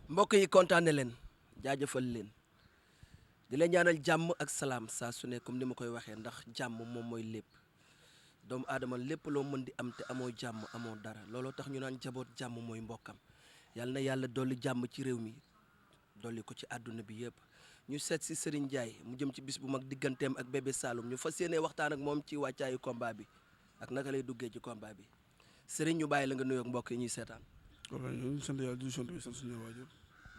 mbokk yi kontaane leen jaajëfal leen di leen ñaanal jàmm ak salaam saa su ne comme ni ma koy waxee ndax jàmm moom mooy lépp doomu aadama lépp loo mën di am te amoo jàmm amoo dara looloo tax ñu naan jaboot jàmm mooy mbokkam yàlla na yàlla dolli jàmm ci réew mi dolli ko ci àdduna bi yëpp ñu seet si Serigne Ndiaye mu jëm ci bis bu mag digganteem ak bébé Saloum ñu fas yéene waxtaan ak moom ci wàccaayu combat bi ak naka lay duggee ci combat bi Serigne ñu bàyyi la nga nuyoog mbokk yi ñuy seetaan. kon nag ñu ngi sant yàlla di sant bi sant suñu waajur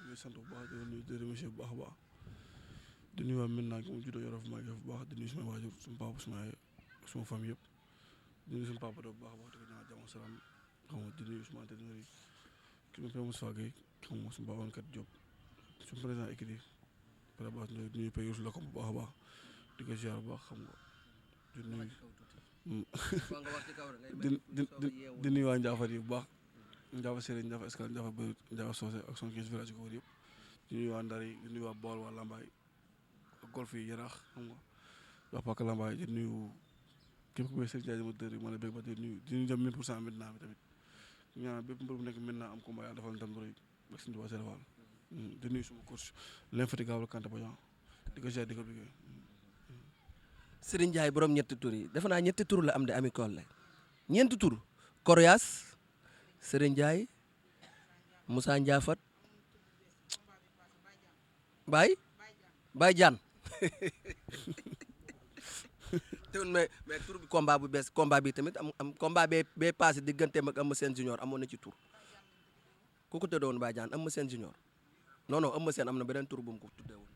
di sant bu baax di nuyu di remercier bu baax a baax di nuyu waa Médina gi mu juddoo Yorof maa ngi bu baax di nuyu suma waajur suma papa suma yaay suma famille yëpp di nuyu suma papa bu baax a baax di ko ñaanal jàmm salaam xam nga di nuyu suma entraîneur yi ki ma Père Moussa Gueye xam nga suma baawoon kat Diop suma président équipe par baax di nuyu Père Youssou Lakom bu baax a baax di ko ziar bu baax xam nga di nuyu di nuyu waa Ndiaffate yi bu baax. Ndiafa Séeréer Ndiafa Escale Ndiafa Bëri Ndiafa Socé ak son 15 village ko wër yëpp di nuyu waa Ndar yi di nuyu waa Bawol waa Lambaay ak golf yi Yaraax xam nga wax Pàcc Lambaay di nuyu képp ku may Serigne Ndiaye ma dër yi ma la bëgg ba di nuyu jëm 1000% Médina bi tamit ñaan bépp mbër bu nekk Médina am combat yàlla defal ndam bu rëy ak suñu waa Sénégal di nuyu suma coach l'infatigable Kanté Badian di ko ziar di ko bëggee. Serigne Ndiaye borom ñetti tur yi defe naa ñetti tur la am de Ami Collé ñeenti tur Coriace Serigne Ndiaye Moussa Ndiafat Baye Diane te mais tur bi combat bu bees combat bi tamit am combat bee passé digganteem ak Eumeu Sène junior amoon na ci tur ku ko tëddoon Baye Diane Eumeu Sène junior non Eumeu Sène am na beneen tur bu mu ko tuddee woon.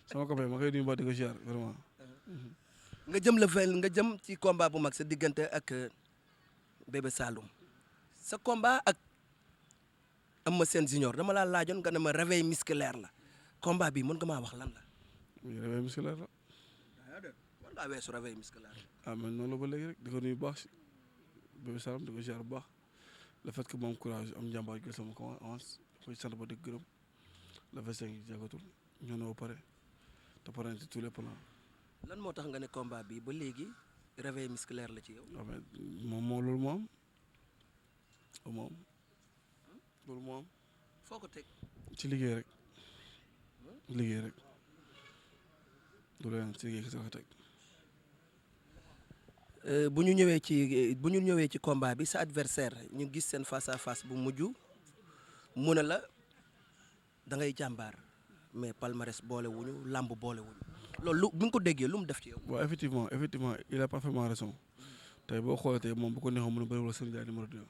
sama copain ma koy nuyu ba di ko ziar vraiment. nga jëm nga jëm ci combat bu mag sa diggante ak bébé Saloum sa combat ak Eumeu Sène junior dama laa laajoon nga ne ma réveil musculaire la combat bi mën nga maa wax lan la. oui réveil musculaire la. war ngaa weesu réveil musculaire. mais noonu la ba léegi rek di ko nuyu bu baax si bébé Saloum di ko ziar bu baax le fait que moom courage am njàmbaar jël sama avance koy sant ba di gërëm le 25 yi jàkkatul ñoo ne ba pare te pare nañ ci tous les plans. lan moo tax nga ne combat bi ba léegi réveil musculaire la ci yow. waaw mais moom loolu moo am foo ko teg. ci liggéey rek du leen ci liggéey kese la ko teg. bu ñu ñëwee ci combat bi sa adversaire ñu gis seen face à face bu mujj mu ne la da ngay jàmbaar mais palmarès boole wuñu làmb boole wuñu loolu bu nga ko déggee lu mu def ci yow. waaw effectivement il a parfaitement raison tey boo xoolee tey moom bu ko neexoon mën a bëri wala Serigne Ndiaye numéro 2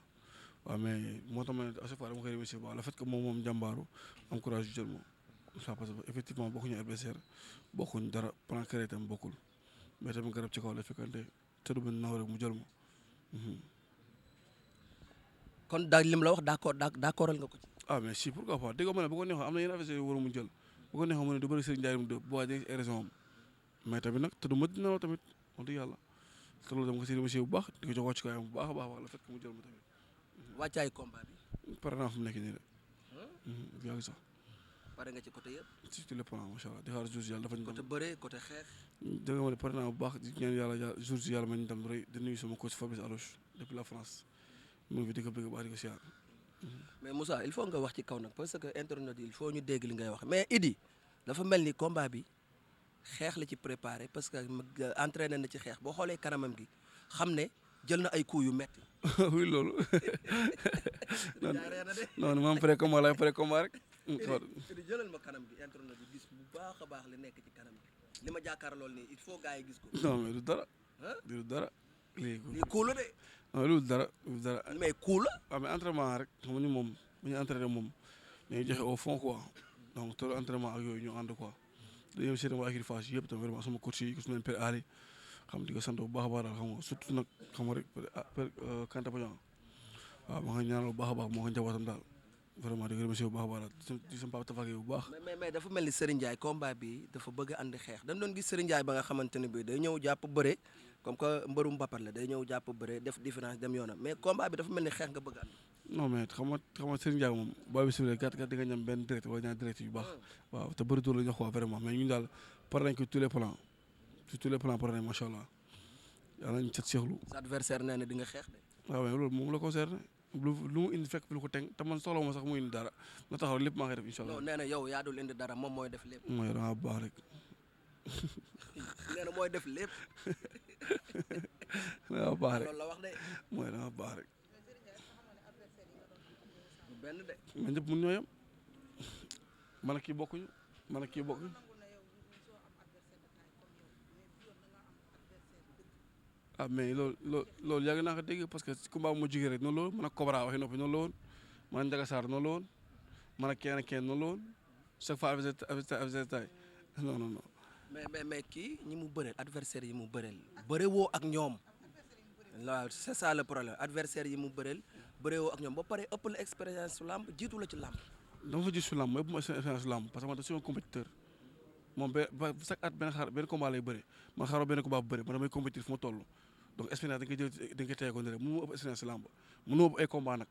waaw mais moo tax ma ne à chaque fois dama koy remercier bu baax le fait que moom jàmbaaru am courage yu jël moom parce que effectivement bokkuñu adversaire bokkuñ dara plan carré tam bokkul mais tamit garab ci kaw la fekkante te du mën naw rek mu jël ma. kon daal lim la wax d'accordal nga ko ci. mais si pourquoi pas dégg nga ma ne bu ko neexoon am na yenn adversaire yu war mu jël bu ko neexoon mu ne du bëri Serigne Ndiaye mu dë bu waa ay raison am mais tamit nag te du ma dina tamit wax dëgg yàlla te loolu dama ko si remercier bu baax di ko jox wàccu kaayam bu baax a baax la fait que mu jël ma tamit. wàccaay combat bi. pare naa fu mu nekk nii de. yaa ngi sax. pare nga ci côté yëpp. ci tous les plans macha allah di xaar jour yàlla dafa ñu. côté bëre côté xeex. dégg nga ma ne pare naa bu baax di ñaan yàlla jour si yàlla ma ñu dem rëy di nuyu sama coach Fabrice Alouche depuis la France mu ngi fi di ko bëgg baax di ko siyaar. mais Moussa il faut nga wax ci kaw nag parce que internet yi il faut ñu dégg li ngay wax mais Idi dafa mel ni combat bi xeex la ci préparé parce que entraîné na ci xeex boo xoolee kanamam gi xam ne jël na ay coups yu metti. oui loolu. non man pré combat laay pré combat rek. Idi jëlal ma kanam gi internet bi gis bu baax a baax li nekk ci kanam gi li ma jàkkaar lool nii il faut gars yi gis ko. non mais du dara. du dara. lii coup la de. non lu dara lu dara. mais coup la. waaw mais entraînement rek xam nga ni moom bu ñu entraîné moom dañuy joxe au fond quoi donc toolu entraînement ak yooyu ñu ànd quoi dañuy yem seen waa équipe phase yëpp tam vraiment sama coach yi ku su mel ne Père Ali xam di ko sant bu baax a baax daal xam nga surtout nag xam nga rek Père Kanté Badian waaw ma nga ñaanal bu baax a baax moo ko njabootam daal vraiment di ko remercier bu baax a baax daal di sama papa Tafake bu baax. mais dafa mel ni Serigne Ndiaye combat bi dafa bëgg a andi xeex dañ doon gis Serigne Ndiaye ba nga xamante ne bii day ñëw jàpp bëre comme que mbërum mbapat la day ñëw jàpp bëre def différence dem yoonam mais combat bi dafa mel ni xeex nga bëgg a andi. non mais xam nga Serigne Ndiaye moom boo bi siflee gàtt di nga ñam benn direct wala ñaar direct yu baax waaw te bëri la ñu wax quoi vraiment mais ñun daal pare nañ ko tous les plans sur tous les plans pare nañ macha allah yàlla nañ set seexlu. sa adversaire nee na di nga xeex de. waaw mais loolu moom la concerné lu mu indi fekk fi lu ko teg te man soxla ma sax mu indi dara na taxaw lépp maa ngi def incha allah. non nee na yow yaa dul indi dara moom mooy def lépp. mooy da ngaa baax rek. nee na mooy def lépp. da ngaa baax rek loolu la wax de. mooy da ngaa baax rek. du benn de. mais ñëpp mun ñoo yem man ak kii bokkuñu man ak kii bokkuñu. ah mais loolu yàgg naa ko dégg parce que si combat bu ma jugee rek noonu la woon man ak Cobra waxi noppi noonu la woon man ak Ndiaga Sarr noonu la woon man ak kenn noonu la woon chaque fois adversaire taay non. mais kii ñi mu bëreel adversaire yi mu bëreel bëre woo ak ñoom waaw c'est ça le problème adversaire yi mu bëreel bëre woo ak ñoom ba pare ëpp la expérience su làmb jiitu la ci làmb. dama fa gis su làmb ëpp ma expérience su làmb parce que man je suis un compétiteur moom chaque at benn combat lay bëre man xaaroo benn combat bu bëre man damay compétir fu ma toll donc expérience da nga koy jël da nga koy teye ko ne rek mënu ma ëpp expérience si làmb mënoo ëpp ay combat nag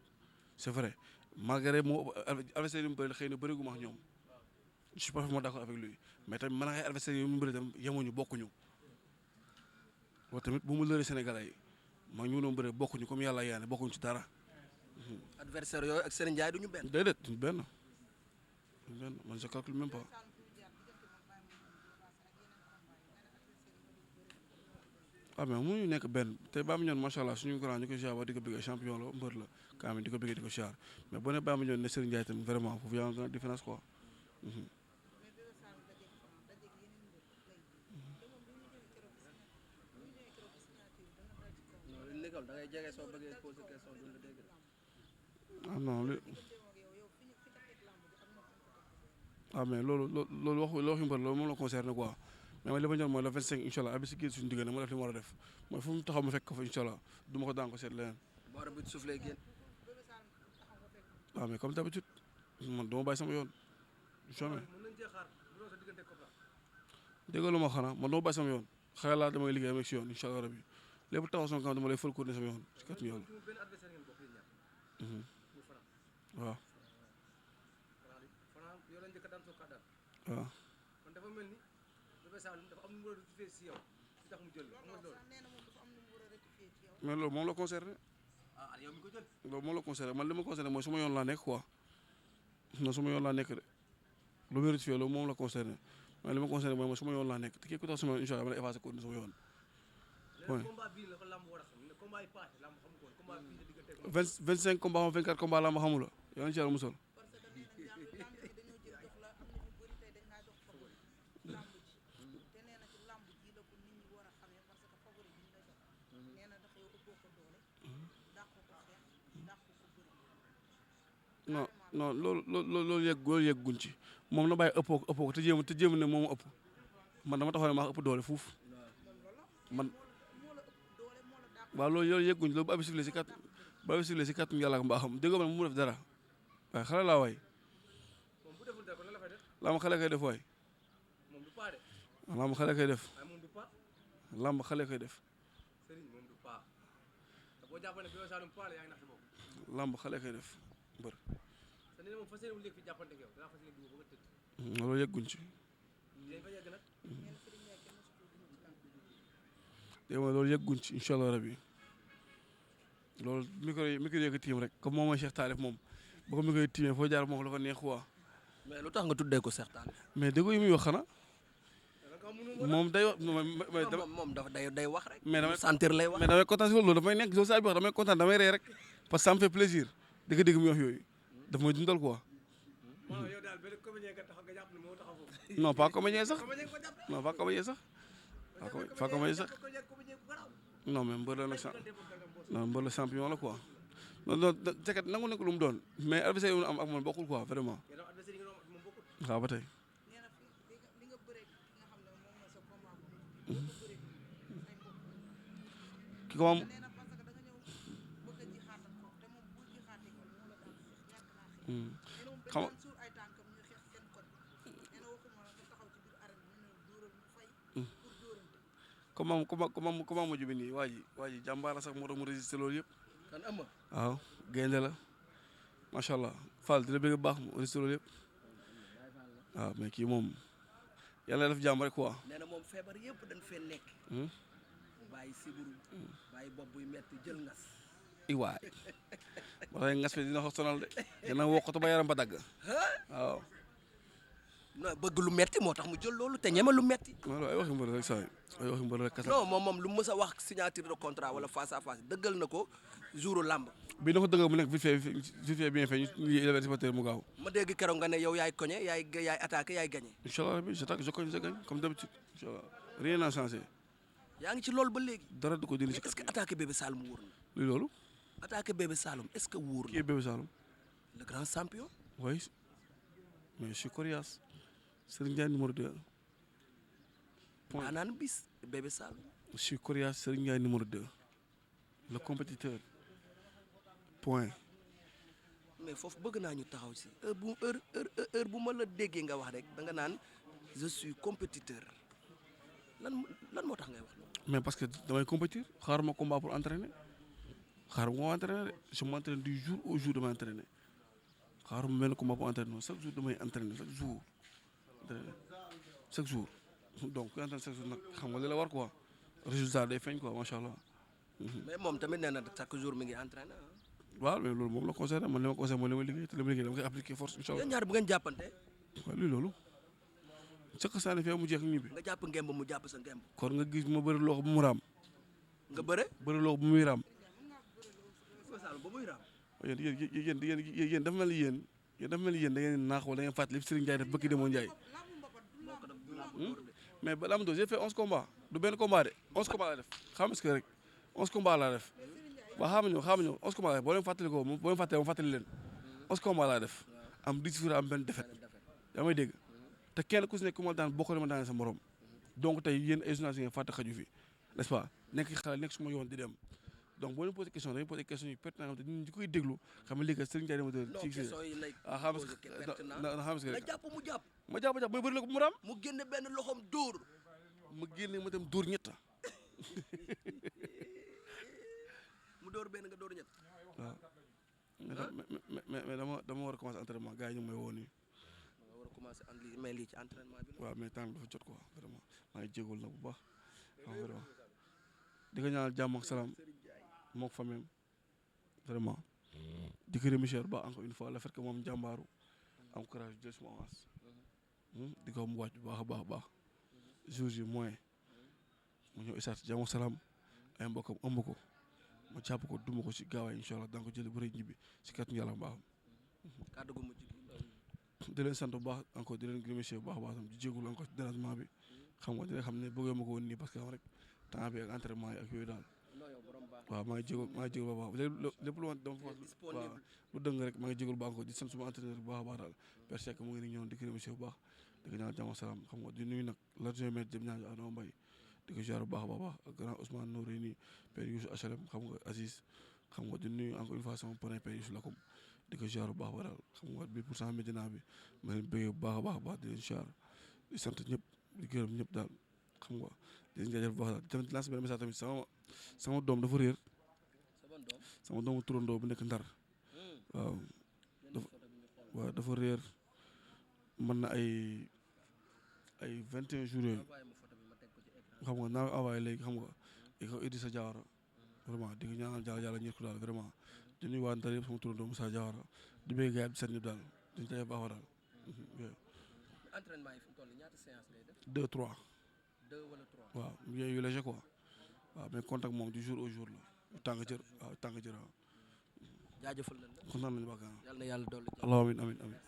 c'est vrai malgré moo adversaire yi mu bëri xëy na bëri gu ma ak ñoom je suis parfaitement d'accord avec lui mais tamit man ak ay adversaire yi mu bëri tam yemuñu bokkuñu loolu tamit bu mu lëre Sénégalais yi maa ngi ñu doon bëri bokkuñu comme yàlla yaane bokkuñu ci dara. adversaire yooyu ak Serigne Ndiaye duñu benn. déedéet duñu benn man je calcule même pas. ah mais mënuñu nekk benn te Baye Mandione macha allah suñu grand ñu ko ziar di ko bëggee champion la mbër la quand même di ko bëggee di ko ziar mais boo nee Baye Mandione ne Serigne Ndiaye tamit vraiment foofu y a une grande différence quoi. da ngay jege soo bëggee poser question duñ la dégg. ah non mais loolu waxu mbër loolu moom la concerné quoi mais man li ma ñor mooy le 25 incha allah abi si kii suñu diggante ma def li ma war a def mooy fu mu taxaw ma fekk ko fa incha allah du ma ko daan ko seet leneen. boora bi suuf lay génn. waaw mais comme d'habitude man dama bàyyi sama yoon. jamais déggoo lu ma xanaa man dama bàyyi sama yoon xëy laa damay liggéey ak si yoon incha allah rabi lépp taxaw sama kanam dama lay fël ko ne sama yoon si kàttan yoon. waaw. waaw. mais loolu moom la concerné loolu moom la concerné man li ma concerné mooy suma yoon laa nekk quoi non suma yoon laa nekk de lu ma rectifié loolu moom la concerné mais li ma concerné mooy suma yoon laa nekk te kii ku tax suma yoon incha allah dama lay effacé ko sama yoon. point 25 combats 24 combats laa ma xamula yow ci yàlla musal. non loolu yegguñ ci moom na bàyyi ëppoo ko te jéem ne moom ëpp man dama taxaw ne maa ëpp doole fuuf man waaw loolu yegguñ loolu bu abi sifle si kàttan yàlla ak mbaaxam déggoo man mu def dara waaye xale laa waay lamb xale koy def waay lamb xale koy def lamb xale koy def lamb xale koy def mbër loolu yegguñ ci dégg nga loolu yegguñ ci incha allah rabi loolu micro yi ko tiim rek comme moom mooy Cheikh Talif moom ba ko micro yi tiimee foo jaar moo la ko neex quoi. mais lu tax nga tuddee ko Cheikh Talif. mais dégg nga yi muy wax xanaa moom day wax moom dafa day wax rek. mais damay sentir lay wax. mais damay kontaan si loolu dafay nekk loolu saa bi wax damay kontaan damay rey rek parce que ça me fait plaisir di ko dégg muy wax yooyu daf may dundal quoi. non pas comédien sax non pas comédien sax pas comédien sax non mais mbër la nag non mbër la champion la quoi non cekat nangu nekk lu mu doon mais adversaire yi mu am ak man bokkul quoi vraiment waaw ba tey ki ko am xam comment mujj bi nii waa ji jàmbaar la sax moo tax mu résister loolu yëpp. kan am waaw gaynde la macha allah Fall dina bëgg baax mu résister loolu yëpp waaw mais kii moom yàlla def jàmm rek quoi. nee na moom feebar yëpp dañ fee nekk. bàyyi siburu bàyyi bopp buy metti jël ngas waay ba tey ngas fi dina ko sonal de dina wokkatu ba yaram ba dagg waaw. non bëgg lu metti moo tax mu jël loolu te ñeme lu metti. loolu ay waxi mbër rek saa yi ay waxi mbër rek kese. non moom lu mës a wax signature de contrat wala face à face dëggal na ko jouru làmb. bi na ko dëggal mu nekk vite fait bien fait ñu élevé supporter mu gaaw. ma dégg keroog nga ne yow yaay cogné yaay attaqué yaay gagné. incha allah rabi j'attaque je cogne je gagne comme d'habitude incha allah rien n'a changé. yaa ngi ci loolu ba léegi. dara du ko dindi ci est-ce que attaqué Bébé Saloum wóor na. luy loolu. attaqué Bébé Saloum est-ce que wóor qui na. est Bébé Saloum. le grand champion. oui mais je suis coriace. Serigne Ndiaye numéro 2. point naan bis Bébé Saloum. je suis coriace Serigne Ndiaye numéro 2. le compétiteur. point. mais foofu bëgg naa ñu taxaw si heure bu ma la déggee nga wax rek da nga naan je suis compétiteur lan moo tax ngay wax loolu. mais parce que damay compétir xaaruma combat pour entraîner xaaruma entraîner de je m'entraîne du jour au jour damay entraîner xaaruma benn combat pour entraîner chaque jour damay entraîner chaque jour donc ku entraîner chaque jour nag xam nga li la war quoi résultat day feeñ quoi macha allah. mais moom tamit nee na chaque jour mi ngi entraîner waaw mais loolu moom la concerné man li ma concerné mooy li ma liggéey te li ma liggéey dama koy appliquer force incha allah. yéen ñaar bu ngeen jàppante. waaw lii loolu. chaque saa ne fee mu jeex ñibbi. nga jàpp ngemb mu jàpp sa ngemb. kon nga gis ma bëri loxo bu mu raam. nga bëre. bëri loxo bu muy raam. ba muy raam. yéen dafa mel ni yéen da ngeen naax wala da ngeen fàttali Serigne Ndiaye def bëkki demoo Ndiaye. mais ba Lamdo j'ai fait 11 combats du benn combat de 11 combats laa def xam nga rek 11 combats laa def. waaw xam nga ñëw 11 combats laa def boo leen fàttali ko boo leen fàttalee ma fàttali leen 11 combats laa def am 10 jours am benn défaite yaa may dégg te kenn ku si nekk ku ma daan bokk na ma daan sa morom donc tey yéen ay journalistes ngeen fàtte xaju fi n'est-ce pas nekk xale nekk suma yoon di dem donc boo leen posé question dañuy posé question yu pertinent te ñun ñi koy déglu xam nga léegi Serigne Ndiaye dama doon ci xam nga jàpp mu jàpp ma jàpp mooy bëri la ko mu raam mu génne benn loxoom dóor ma génne ma dem dóor ñett mu dóor benn nga dóor ñett waaw mais dama war a commencer entraînement gars yi ñu ngi may woo nii nga war a commencer mais lii ci entraînement bi waaw mais temps bi dafa jot quoi vraiment maa ngi jégalu nag bu baax waaw vraiment di ko ñaanal jàmm ak salaam mook famille vraiment di ko remercier ba encore une fois le fait que moom jàmbaaru am courage jël suma avance di ko mu wàcc bu baax a baax jours yi moyen mu ñëw isaat jàmm ak salaam ay mbokkam ëmb ko ma jàpp ko duma ko si gaawaay incha allah danga ko jëlee bu rëy ñibbi si kàttanu yàlla mbaaxam. kàddu gu mujj di leen sant bu baax encore di leen remercier bu baax a baax tam di jégalu encore ci dérangement bi xam nga dina xam ne bëggee ma ko woon nii parce que xam rek temps bi ak entraînement yi ak yooyu daal waaw maa ngi jégalu bu baax lépp lu ma dama fa waaw lu dëng rek maa ngi jégalu bu baax encore di sant suma entraîneur bu baax a baax daal parce que mu ngi nii ñëw di ko remercier bu baax di ko ñaanal jàmm ak salaam xam nga di nuyu nag l'adjoint maître jëm ñaan Adama Mbaye di ko ziar bu baax a baax ak grand Ousmane Nouré nii père Youssou HLM xam nga Aziz xam nga di nuyu encore une fois sama parrain père Youssou Lakom di ko ziar bu baax ba daal xam nga bi pour cent Médina bi ma leen bëggee bu baax a baax di leen ziar di sant ñëpp di gërëm ñëpp daal xam nga di leen jaajëfal bu baax daal tamit lancé benn message tamit sama doom dafa réer sama doomu turandoo bu nekk Ndar waaw dafa réer mën na ay 21 jours yooyu xam nga naa envoyé léegi xam nga di ko Idrissa Diawara vraiment di ko ñaanal jàll ñeet ko daal vraiment di nuyu waa Ndar yëpp sama turandoo Moussa Diawara di bëgg gars yi di seet ñëpp daal di ñu jaajëf baax daal. entraînement yi fi mu toll ñaata séance ngay def. 2 3. 2 wala 3. waaw yooyu léger quoi waaw mais contact moom du jour au jour la tàng jër waaw tàng jër waaw. jaajëfal nañ la kontaan nañu baax yàlla na yàlla dolli. allahumma amiin amiin.